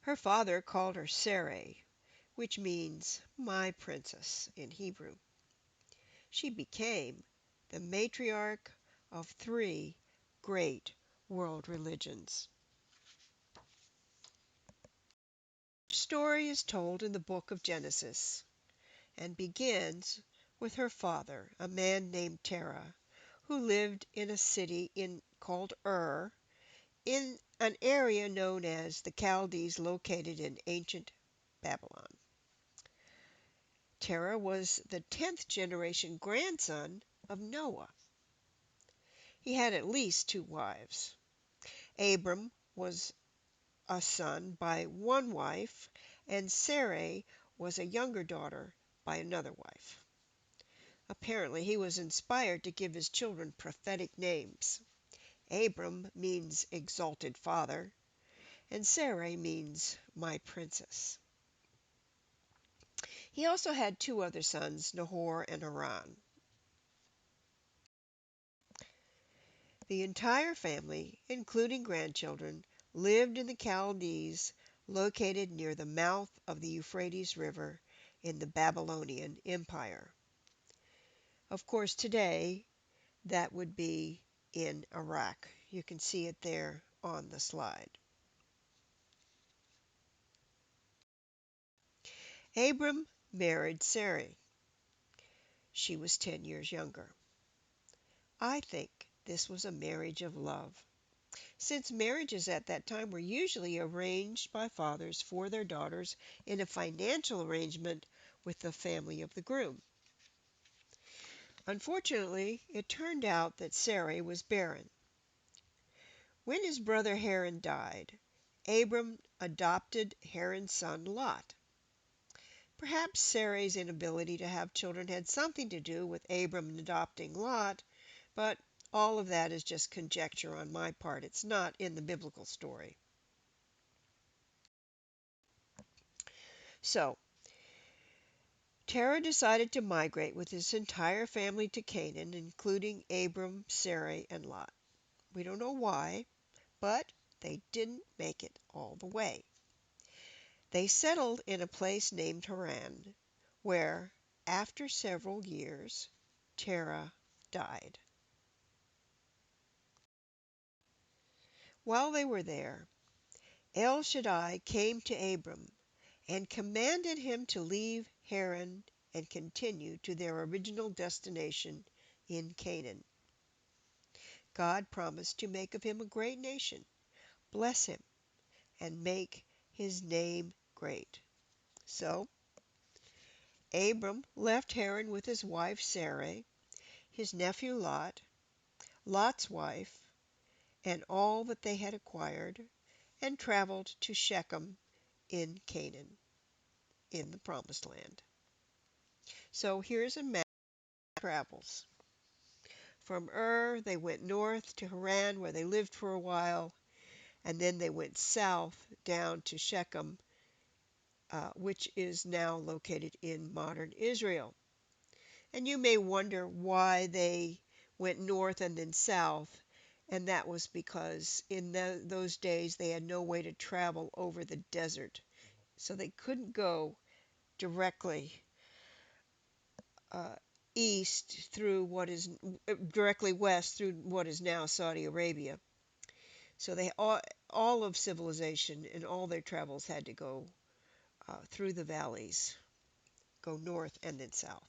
Her father called her Sarai, which means my princess in Hebrew. She became the matriarch of three great world religions. The story is told in the book of Genesis and begins with her father, a man named Terah, who lived in a city called in an area known as the Chaldees located in ancient Babylon. Terah was the 10th generation grandson of Noah. He had at least two wives. Abram was a son by one wife, and Sarai was a younger daughter by another wife. Apparently, he was inspired to give his children prophetic names. Abram means exalted father, and Sarai means my princess. He also had two other sons, Nahor and Haran. The entire family, including grandchildren, lived in the Chaldees, located near the mouth of the Euphrates River in the Babylonian Empire. Of course, today that would be in Iraq. You can see it there on the slide. Abram married Sarai. She was 10 years younger. I think this was a marriage of love, since marriages at that time were usually arranged by fathers for their daughters in a financial arrangement with the family of the groom. Unfortunately, it turned out that Sarai was barren. When his brother Haran died, Abram adopted Haran's son Lot. Perhaps Sarai's inability to have children had something to do with Abram adopting Lot, but all of that is just conjecture on my part. It's not in the biblical story. So, Terah decided to migrate with his entire family to Canaan, including Abram, Sarai, and Lot. We don't know why, but they didn't make it all the way. They settled in a place named Haran, where, after several years, Terah died. While they were there, El Shaddai came to Abram and commanded him to leave Haran and continue to their original destination in Canaan. God promised to make of him a great nation, bless him, and make his name great. So Abram left Haran with his wife Sarai, his nephew Lot, Lot's wife, and all that they had acquired, and traveled to Shechem in Canaan, in the Promised Land. So here's a map of travels. From they went north to Haran, where they lived for a while, and then they went south down to Shechem, which is now located in modern Israel. And you may wonder why they went north and then south, and that was because in those days they had no way to travel over the desert. So they couldn't go directly uh, east through directly west through what is now Saudi Arabia. So all of civilization and all their travels had to go through the valleys, go north and then south.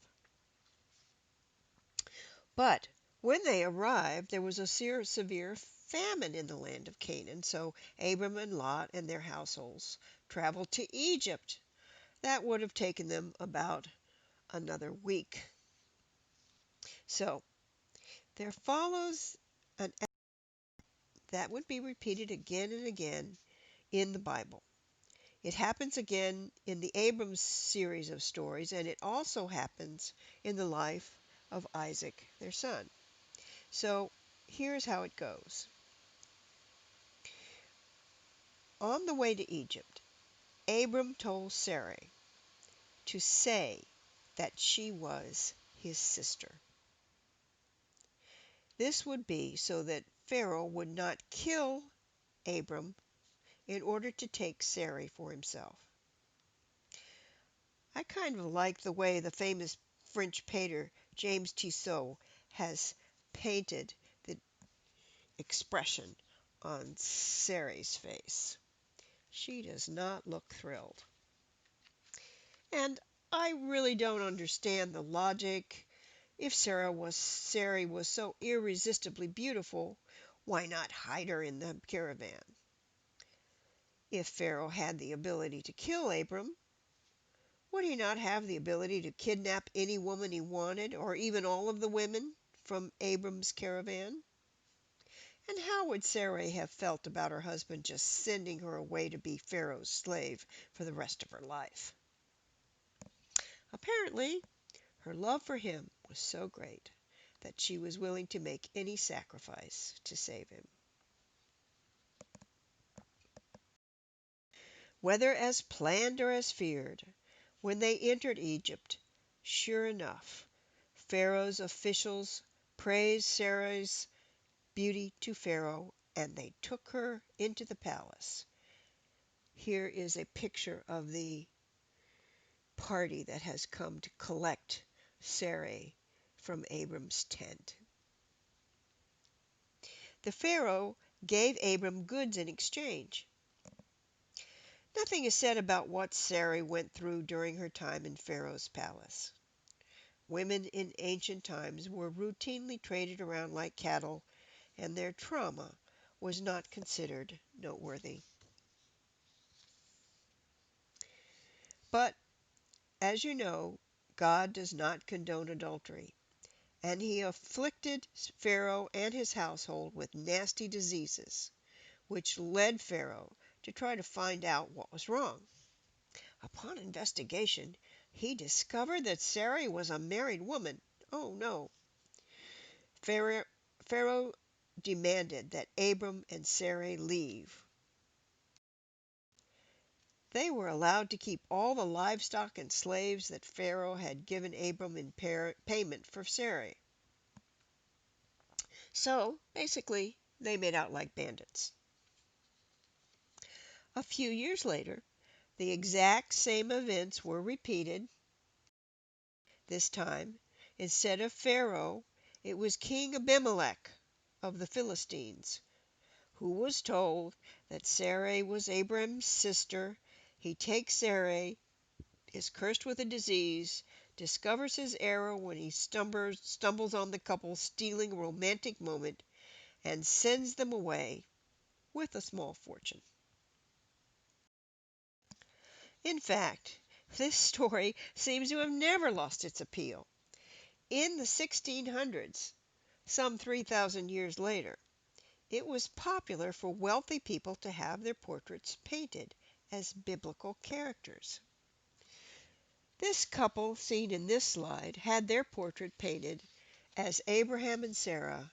But when they arrived, there was a severe famine in the land of Canaan, so Abram and Lot and their households traveled to Egypt. That would have taken them about another week. So there follows an act that would be repeated again and again in the Bible. It happens again in the Abram series of stories, and it also happens in the life of Isaac, their son. So here's how it goes. On the way to Egypt, Abram told Sarai to say that she was his sister. This would be so that Pharaoh would not kill Abram in order to take Sarai for himself. I kind of like the way the famous French painter James Tissot has painted the expression on Sarai's face. She does not look thrilled. And I really don't understand the logic. If Sarai was so irresistibly beautiful, why not hide her in the caravan? If Pharaoh had the ability to kill Abram, would he not have the ability to kidnap any woman he wanted, or even all of the women from Abram's caravan? And how would Sarai have felt about her husband just sending her away to be Pharaoh's slave for the rest of her life? Apparently, her love for him was so great that she was willing to make any sacrifice to save him. Whether as planned or as feared, when they entered Egypt, sure enough, Pharaoh's officials praised Sarai's beauty to Pharaoh, and they took her into the palace. Here is a picture of the party that has come to collect Sarai from Abram's tent. The Pharaoh gave Abram goods in exchange. Nothing is said about what Sarai went through during her time in Pharaoh's palace. Women in ancient times were routinely traded around like cattle, and their trauma was not considered noteworthy. But, as you know, God does not condone adultery, and he afflicted Pharaoh and his household with nasty diseases, which led Pharaoh to try to find out what was wrong. Upon investigation, he discovered that Sarai was a married woman. Oh no! Pharaoh, Pharaoh demanded that Abram and Sarai leave. They were allowed to keep all the livestock and slaves that Pharaoh had given Abram in payment for Sarai. So, basically, they made out like bandits. A few years later, the exact same events were repeated. This time, instead of Pharaoh, it was King Abimelech of the Philistines, who was told that Sarai was Abram's sister. He takes Sarai, is cursed with a disease, discovers his error when he stumbles on the couple stealing a romantic moment, and sends them away with a small fortune. In fact, this story seems to have never lost its appeal. In the 1600s, some 3,000 years later, it was popular for wealthy people to have their portraits painted as biblical characters. This couple seen in this slide had their portrait painted as Abraham and Sarah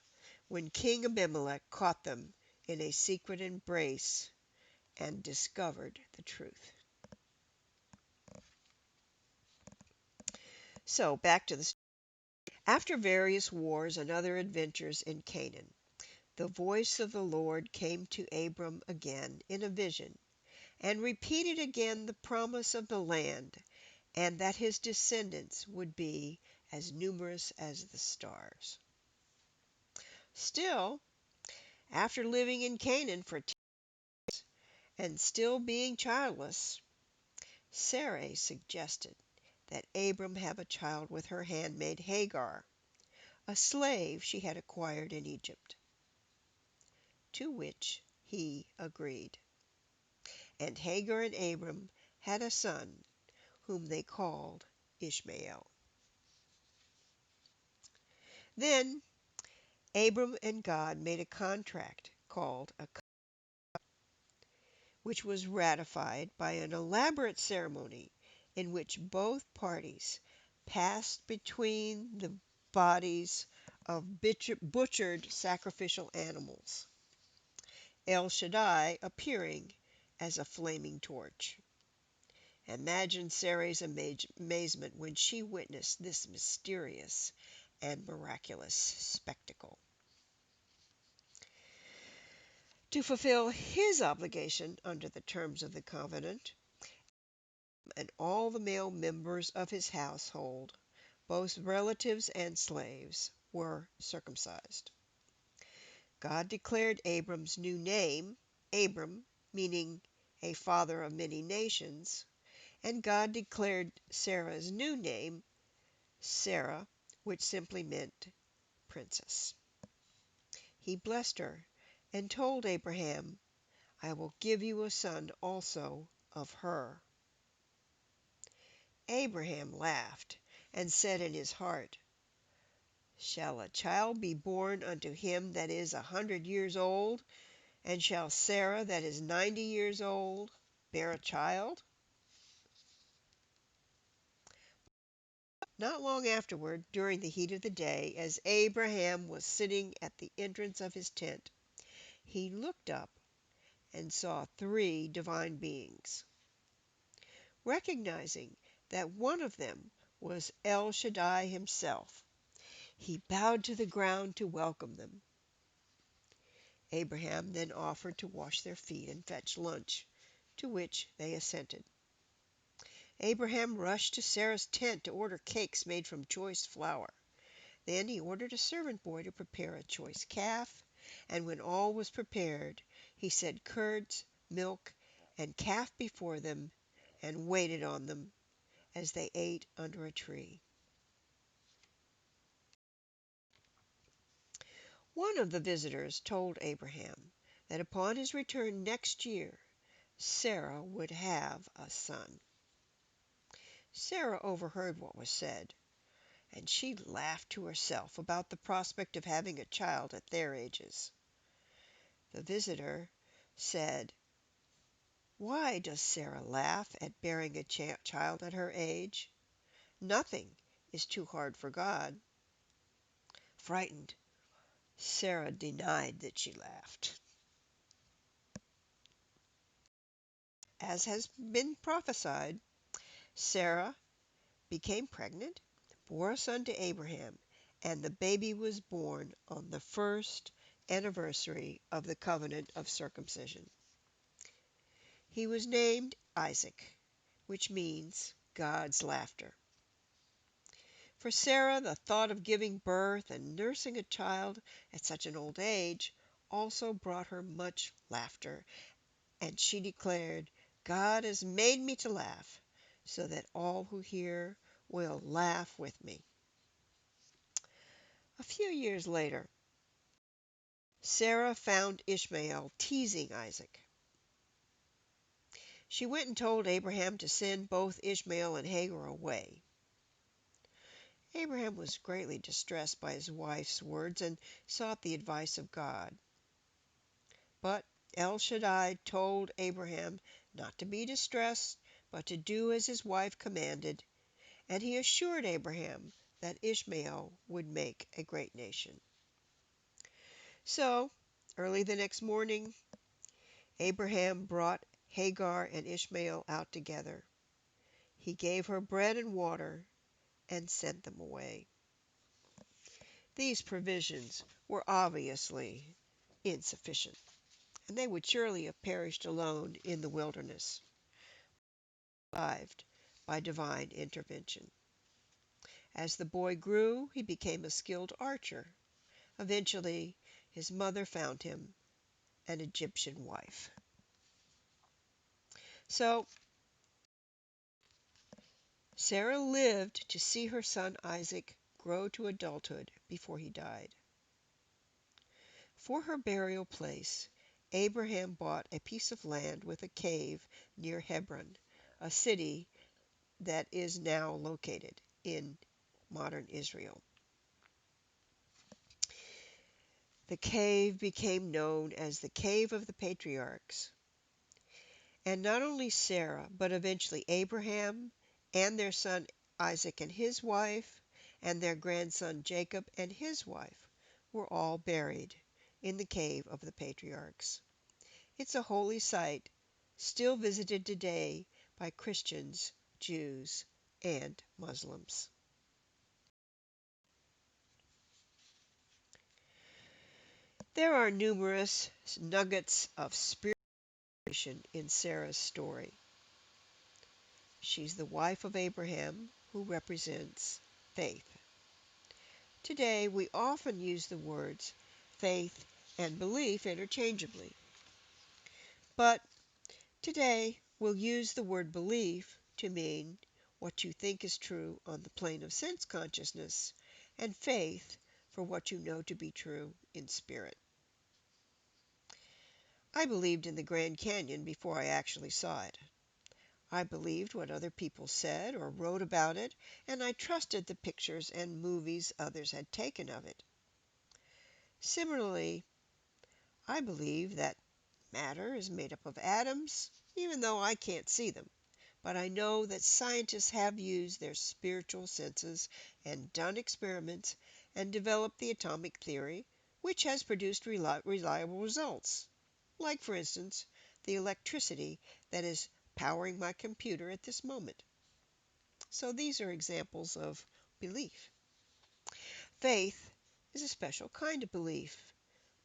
when King Abimelech caught them in a secret embrace and discovered the truth. So, back to the story. After various wars and other adventures in Canaan, the voice of the Lord came to Abram again in a vision, and repeated again the promise of the land, and that his descendants would be as numerous as the stars. Still, after living in Canaan for 10 years and still being childless, Sarai suggested that Abram have a child with her handmaid Hagar, a slave she had acquired in Egypt, to which he agreed. And Hagar and Abram had a son, whom they called Ishmael. Then Abram and God made a contract called a covenant, which was ratified by an elaborate ceremony in which both parties passed between the bodies of butchered sacrificial animals, El Shaddai appearing as a flaming torch. Imagine Sarai's amazement when she witnessed this mysterious and miraculous spectacle. To fulfill his obligation under the terms of the covenant, and all the male members of his household, both relatives and slaves, were circumcised. God declared Abram's new name, Abram, meaning a father of many nations, and God declared Sarah's new name, Sarah, which simply meant princess. He blessed her and told Abraham, I will give you a son also of her. Abraham laughed and said in his heart, Shall a child be born unto him that is 100 years old? And shall Sarah that is 90 years old bear a child? Not long afterward, during the heat of the day, as Abraham was sitting at the entrance of his tent, he looked up and saw three divine beings. Recognizing that one of them was El Shaddai himself, he bowed to the ground to welcome them. Abraham then offered to wash their feet and fetch lunch, to which they assented. Abraham rushed to Sarah's tent to order cakes made from choice flour. Then he ordered a servant boy to prepare a choice calf, and when all was prepared, he set curds, milk, and calf before them, and waited on them as they ate under a tree. One of the visitors told Abraham that upon his return next year, Sarah would have a son. Sarah overheard what was said, and she laughed to herself about the prospect of having a child at their ages. The visitor said, Why does Sarah laugh at bearing a child at her age? Nothing is too hard for God. Frightened, Sarah denied that she laughed. As has been prophesied, Sarah became pregnant, bore a son to Abraham, and the baby was born on the first anniversary of the covenant of circumcision. He was named Isaac, which means God's laughter. For Sarah, the thought of giving birth and nursing a child at such an old age also brought her much laughter, and she declared, God has made me to laugh, so that all who hear will laugh with me. A few years later, Sarah found Ishmael teasing Isaac. She went and told Abraham to send both Ishmael and Hagar away. Abraham was greatly distressed by his wife's words and sought the advice of God. But El Shaddai told Abraham not to be distressed, but to do as his wife commanded, and he assured Abraham that Ishmael would make a great nation. So, early the next morning, Abraham brought Hagar and Ishmael out together. He gave her bread and water and sent them away. These provisions were obviously insufficient, and they would surely have perished alone in the wilderness, survived by divine intervention. As the boy grew, he became a skilled archer. Eventually, his mother found him an Egyptian wife. So, Sarah lived to see her son Isaac grow to adulthood before he died. For her burial place, Abraham bought a piece of land with a cave near Hebron, a city that is now located in modern Israel. The cave became known as the Cave of the Patriarchs. And not only Sarah, but eventually Abraham and their son Isaac and his wife, and their grandson Jacob and his wife were all buried in the Cave of the Patriarchs. It's a holy site, still visited today by Christians, Jews, and Muslims. There are numerous nuggets of spiritualization in Sarah's story. She's the wife of Abraham, who represents faith. Today, we often use the words faith and belief interchangeably. But today, we'll use the word belief to mean what you think is true on the plane of sense consciousness, and faith for what you know to be true in spirit. I believed in the Grand Canyon before I actually saw it. I believed what other people said or wrote about it, and I trusted the pictures and movies others had taken of it. Similarly, I believe that matter is made up of atoms, even though I can't see them. But I know that scientists have used their spiritual senses and done experiments and developed the atomic theory, which has produced reliable results. Like, for instance, the electricity that is powering my computer at this moment. So these are examples of belief. Faith is a special kind of belief.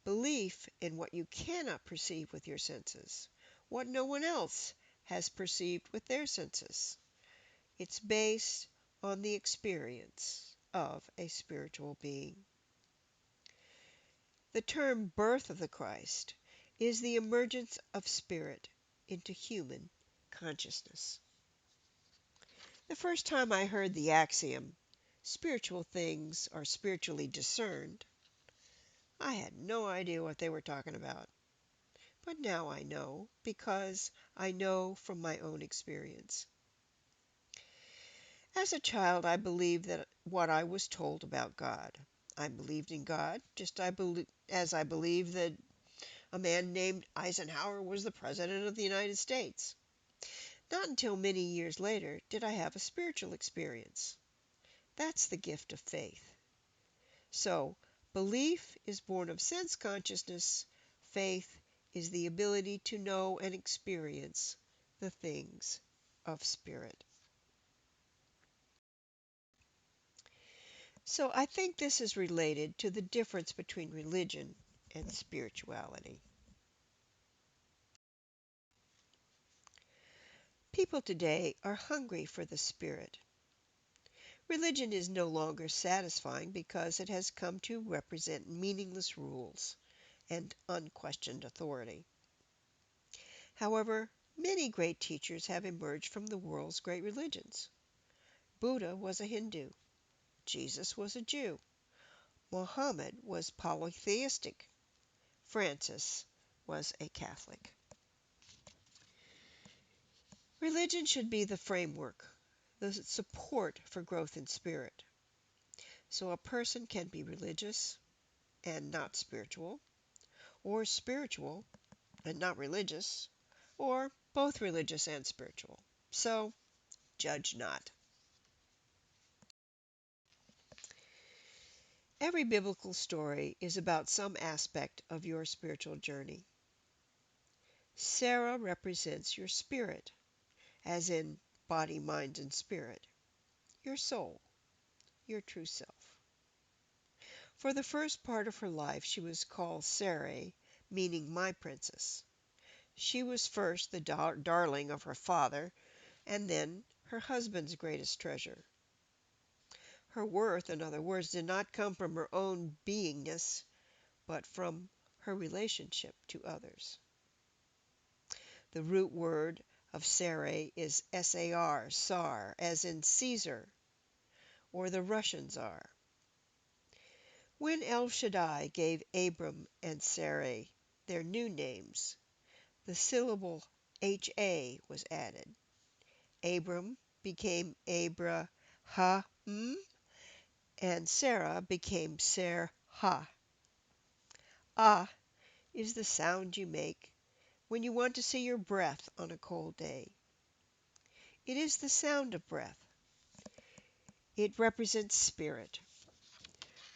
Belief in what you cannot perceive with your senses, what no one else has perceived with their senses. It's based on the experience of a spiritual being. The term birth of the Christ is the emergence of spirit into human consciousness. The first time I heard the axiom, spiritual things are spiritually discerned, I had no idea what they were talking about. But now I know, because I know from my own experience. As a child, I believed that what I was told about God. I believed in God, as I believed that a man named Eisenhower was the President of the United States. Not until many years later did I have a spiritual experience. That's the gift of faith. So, belief is born of sense consciousness. Faith is the ability to know and experience the things of spirit. So, I think this is related to the difference between religion and spirituality. People today are hungry for the spirit. Religion is no longer satisfying because it has come to represent meaningless rules and unquestioned authority. However, many great teachers have emerged from the world's great religions. Buddha was a Hindu. Jesus was a Jew. Mohammed was polytheistic. Francis was a Catholic. Religion should be the framework, the support for growth in spirit. So a person can be religious and not spiritual, or spiritual and not religious, or both religious and spiritual. So judge not. Every biblical story is about some aspect of your spiritual journey. Sarah represents your spirit, as in body, mind, and spirit, your soul, your true self. For the first part of her life, she was called Sarai, meaning my princess. She was first the darling of her father, and then her husband's greatest treasure. Her worth, in other words, did not come from her own beingness, but from her relationship to others. The root word of Sarai is sar, sar, as in Caesar, or the Russian Tsar. When El Shaddai gave Abram and Sarai their new names, the syllable HA was added. Abram became Abraham, and Sarah became Sarah. Ah is the sound you make when you want to see your breath on a cold day. It is the sound of breath. It represents spirit.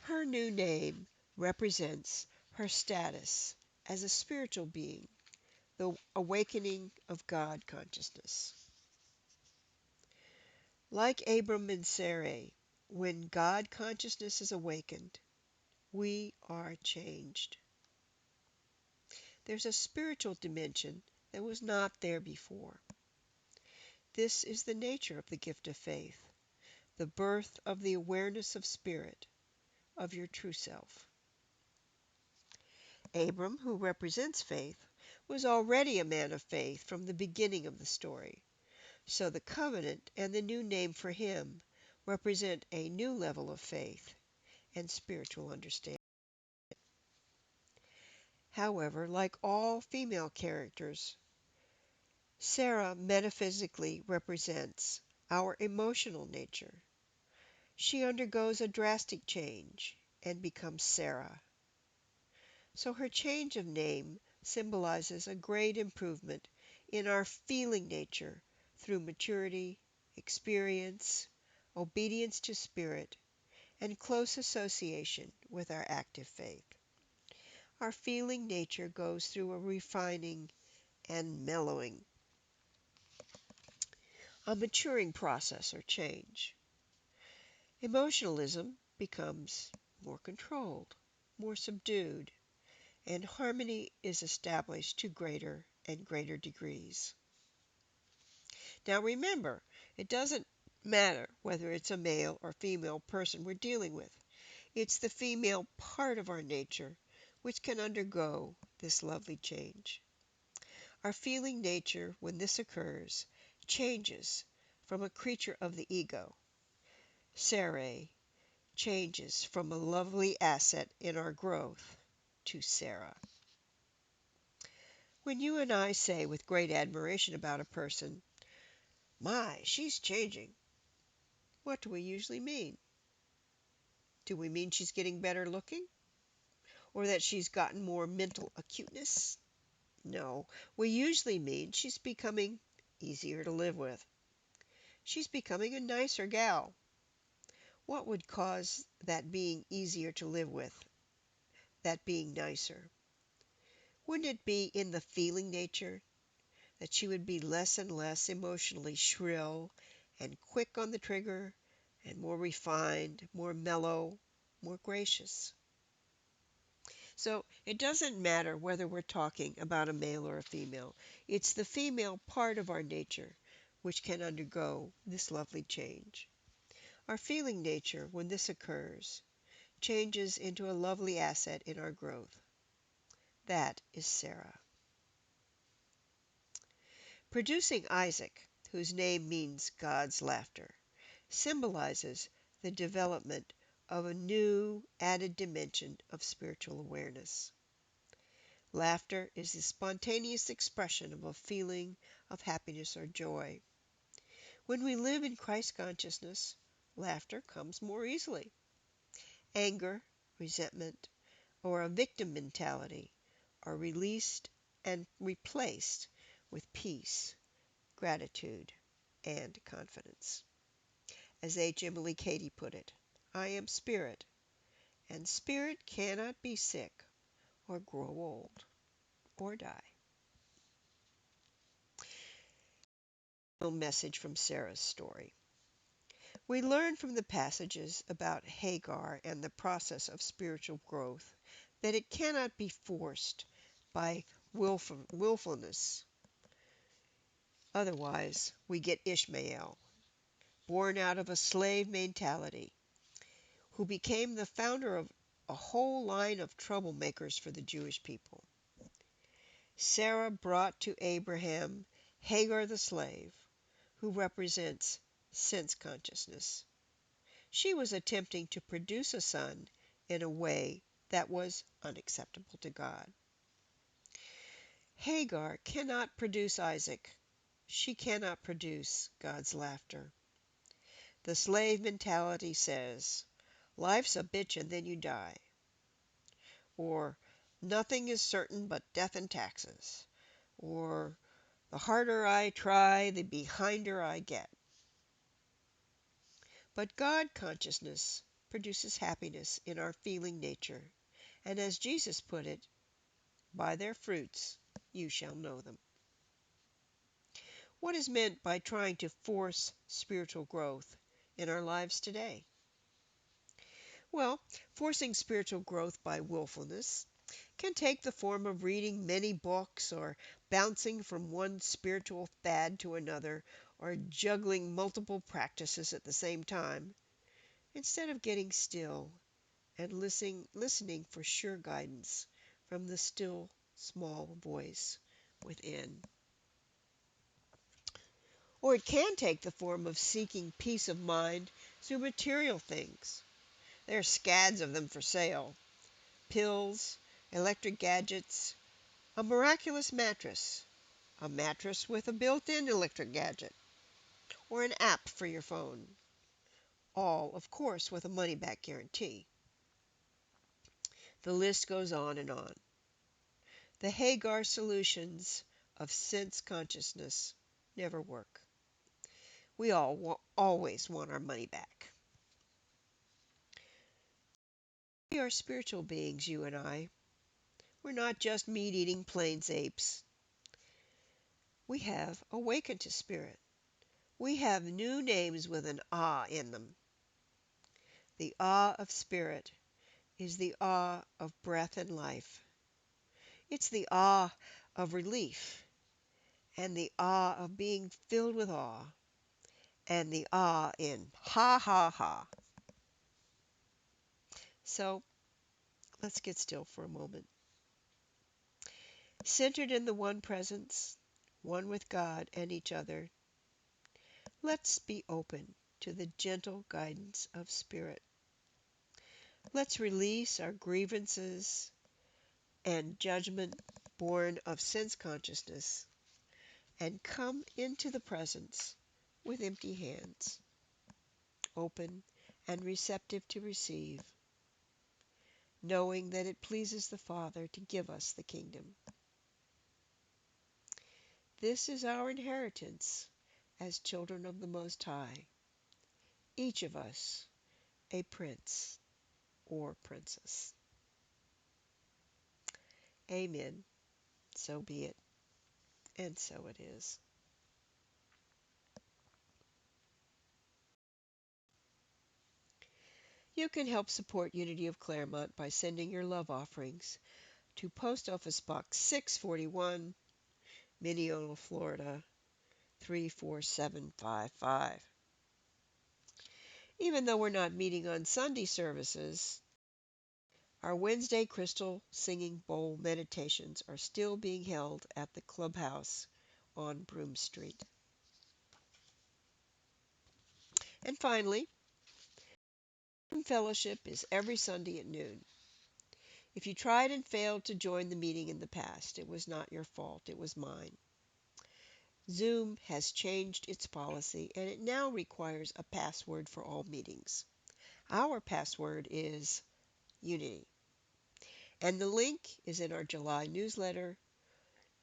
Her new name represents her status as a spiritual being, the awakening of God consciousness. Like Abram and Sarai, when God consciousness is awakened, we are changed. there's a spiritual dimension that was not there before. This is the nature of the gift of faith, the birth of the awareness of spirit, of your true self. Abram, who represents faith, was already a man of faith from the beginning of the story. So the covenant and the new name for him represent a new level of faith and spiritual understanding. However, like all female characters, Sarah metaphysically represents our emotional nature. She undergoes a drastic change and becomes Sarah. So her change of name symbolizes a great improvement in our feeling nature through maturity, experience, obedience to spirit, and close association with our active faith. Our feeling nature goes through a refining and mellowing, a maturing process or change. Emotionalism becomes more controlled, more subdued, and harmony is established to greater and greater degrees. Now remember, it doesn't matter whether it's a male or female person we're dealing with. It's the female part of our nature which can undergo this lovely change. Our feeling nature, when this occurs, changes from a creature of the ego, Sarai, changes from a lovely asset in our growth to Sarah. When you and I say with great admiration about a person, "My, she's changing," what do we usually mean? Do we mean she's getting better looking? Or that she's gotten more mental acuteness? No, we usually mean she's becoming easier to live with. She's becoming a nicer gal. What would cause that being easier to live with, that being nicer? Wouldn't it be in the feeling nature that she would be less and less emotionally shrill and quick on the trigger and more refined, more mellow, more gracious? So it doesn't matter whether we're talking about a male or a female. It's the female part of our nature which can undergo this lovely change. Our feeling nature, when this occurs, changes into a lovely asset in our growth. That is Sarah. Producing Isaac, whose name means God's laughter, symbolizes the development of a new added dimension of spiritual awareness. Laughter is the spontaneous expression of a feeling of happiness or joy. When we live in Christ consciousness, laughter comes more easily. Anger, resentment, or a victim mentality are released and replaced with peace, gratitude, and confidence. As H. Emily Cady put it, I am spirit, and spirit cannot be sick or grow old or die. A message from Sarah's story. We learn from the passages about Hagar and the process of spiritual growth that it cannot be forced by willfulness. Otherwise, we get Ishmael, born out of a slave mentality, who became the founder of a whole line of troublemakers for the Jewish people. Sarah brought to Abraham Hagar the slave, who represents sense consciousness. She was attempting to produce a son in a way that was unacceptable to God. Hagar cannot produce Isaac. She cannot produce God's laughter. The slave mentality says, life's a bitch and then you die. Or, nothing is certain but death and taxes. Or, the harder I try, the behinder I get. But God consciousness produces happiness in our feeling nature, and as Jesus put it, by their fruits you shall know them. What is meant by trying to force spiritual growth in our lives today? Well, forcing spiritual growth by willfulness can take the form of reading many books or bouncing from one spiritual fad to another or juggling multiple practices at the same time, instead of getting still and listening for sure guidance from the still small voice within. Or it can take the form of seeking peace of mind through material things. There are scads of them for sale: pills, electric gadgets, a miraculous mattress, a mattress with a built-in electric gadget, or an app for your phone. All, of course, with a money-back guarantee. The list goes on and on. The Hagar solutions of sense consciousness never work. We always want our money back. We are spiritual beings, you and I. We're not just meat-eating plains apes. We have awakened to spirit. We have new names with an ah in them. The ah of spirit is the ah of breath and life. It's the ah of relief, and the ah of being filled with awe, and the ah in ha ha ha. So let's get still for a moment. Centered in the one presence, one with God and each other, let's be open to the gentle guidance of spirit. Let's release our grievances and judgment born of sense consciousness and come into the presence with empty hands, open and receptive to receive, knowing that it pleases the Father to give us the kingdom. This is our inheritance as children of the Most High, each of us a prince or princess. Amen. So be it, and so it is. You can help support Unity of Claremont by sending your love offerings to Post Office Box 641, Mineola, Florida 34755. Even though we're not meeting on Sunday services, our Wednesday Crystal Singing Bowl meditations are still being held at the clubhouse on Broome Street. And finally, fellowship is every Sunday at noon. If you tried and failed to join the meeting in the past, it was not your fault, it was mine. Zoom has changed its policy and it now requires a password for all meetings. Our password is Unity. And the link is in our July newsletter,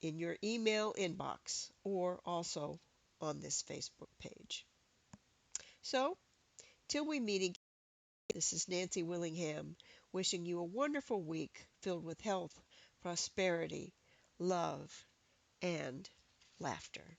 in your email inbox, or also on this Facebook page. So, till we meet again, this is Nancy Willingham wishing you a wonderful week filled with health, prosperity, love, and laughter.